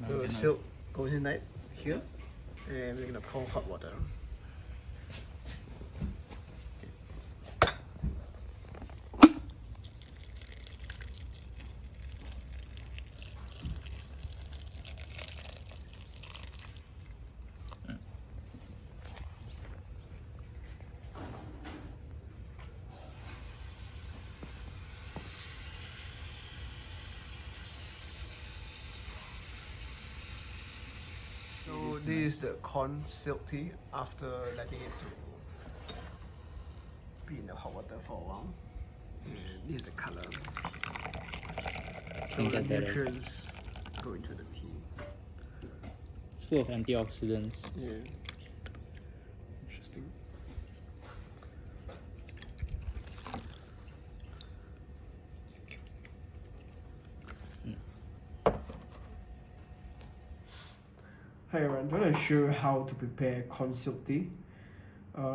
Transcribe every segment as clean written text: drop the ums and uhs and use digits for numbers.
So the silt goes in like here, and we're gonna pour hot water. So this is the corn silt tea after letting it to be in the hot water for a while. And this is the color. So the nutrients go into the tea. It's full of antioxidants. Yeah. Interesting. Hi everyone, I'm going to show you how to prepare corn silt tea.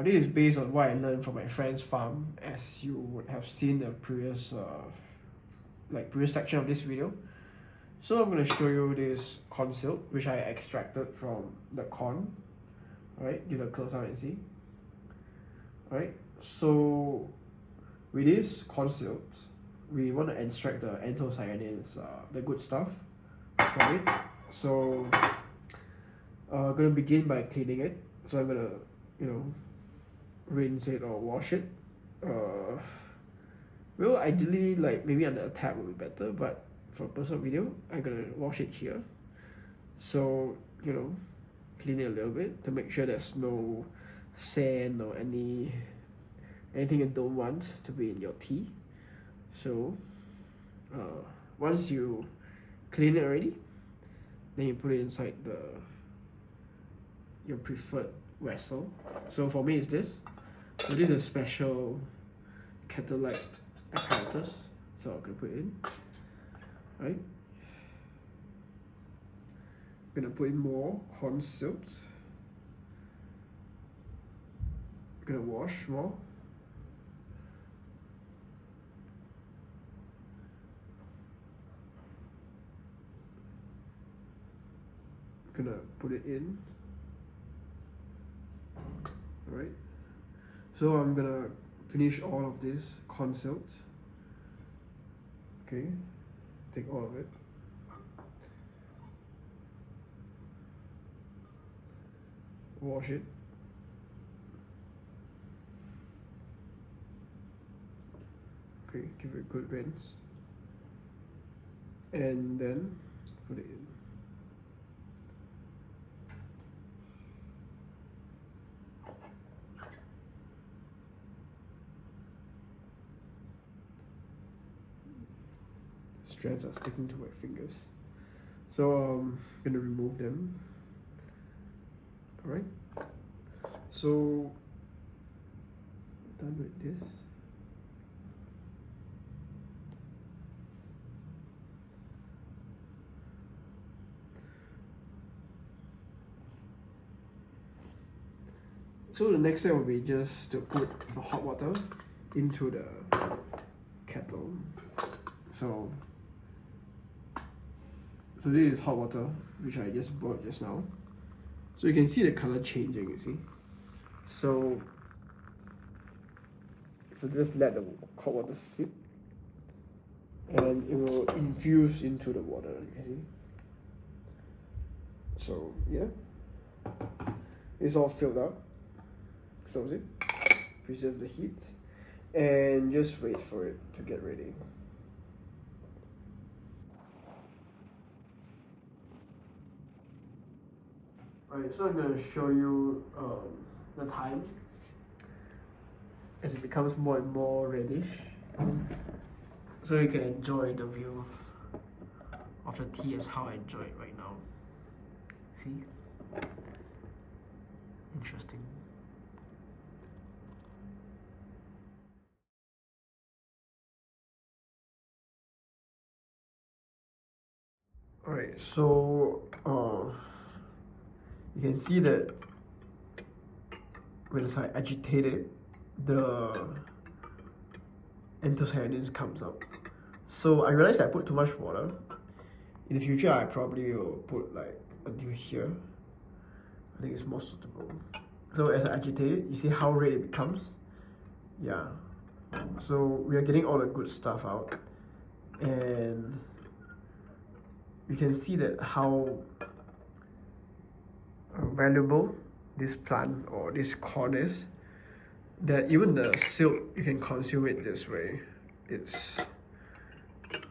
This is based on what I learned from my friend's farm, as you would have seen the previous section of this video. So I'm going to show you this corn silt, which I extracted from the corn. Alright, give it a close up and see. Alright, so with this corn silt, we want to extract the anthocyanins, the good stuff from it. So I'm going to begin by cleaning it. So I'm going to, rinse it or wash it. Well, ideally, like maybe under a tap would be better, but for a personal video, I'm going to wash it here. So, clean it a little bit to make sure there's no sand or anything you don't want to be in your tea. So, once you clean it already, then you put it inside your preferred vessel. So for me it's this. So this is a special kettle-like apparatus. So I'm gonna put it in. Right. I'm gonna put in more corn silt. I'm gonna wash more. I'm gonna put it in. Alright, so I'm gonna finish all of this corn silt. Okay, take all of it. Wash it. Okay, give it a good rinse. And then put it in. Strands are sticking to my fingers, so I'm gonna remove them. Alright, so done with this. So the next step will be just to put the hot water into the kettle. So this is hot water, which I just brought just now. So you can see the color changing, you see. So just let the hot water sit, and it will infuse into the water, you see. So yeah, it's all filled up. Close it, preserve the heat, and just wait for it to get ready. Alright, so I'm going to show you the time as it becomes more and more reddish, so you can enjoy the view of the tea as how I enjoy it right now. See? Interesting. Alright, so you can see that when I agitate it, the anthocyanins comes up. So I realized I put too much water. In the future, I probably will put like until here. I think it's more suitable. So as I agitate it, you see how red it becomes? Yeah. So we are getting all the good stuff out. And you can see that how valuable this plant or this corn is, that even the silt, you can consume it this way. It's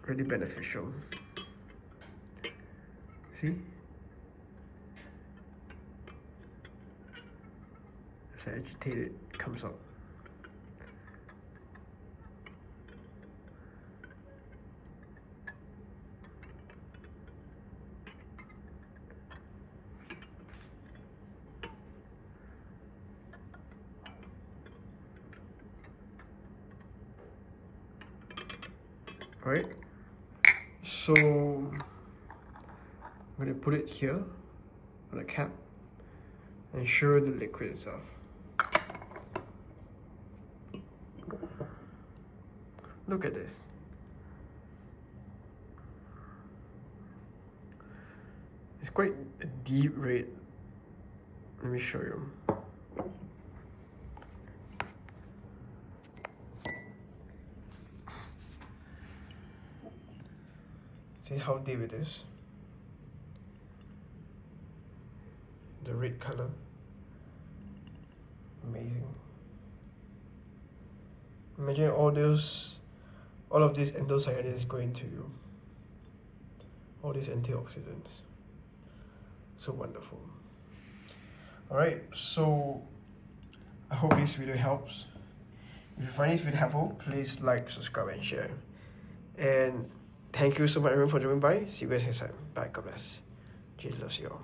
really beneficial. See? As I agitate it, it comes out. Alright, so I'm going to put it here on the cap and show the liquid itself. Look at this. It's quite a deep red. Let me show you. See how deep it is? The red color. Amazing. Imagine all of these anthocyanins going to you. All these antioxidants. So wonderful. Alright, so I hope this video helps. If you find this video helpful, please like, subscribe and share. And thank you so much everyone for joining by. See you guys next time. Bye. God bless. Jesus loves you all.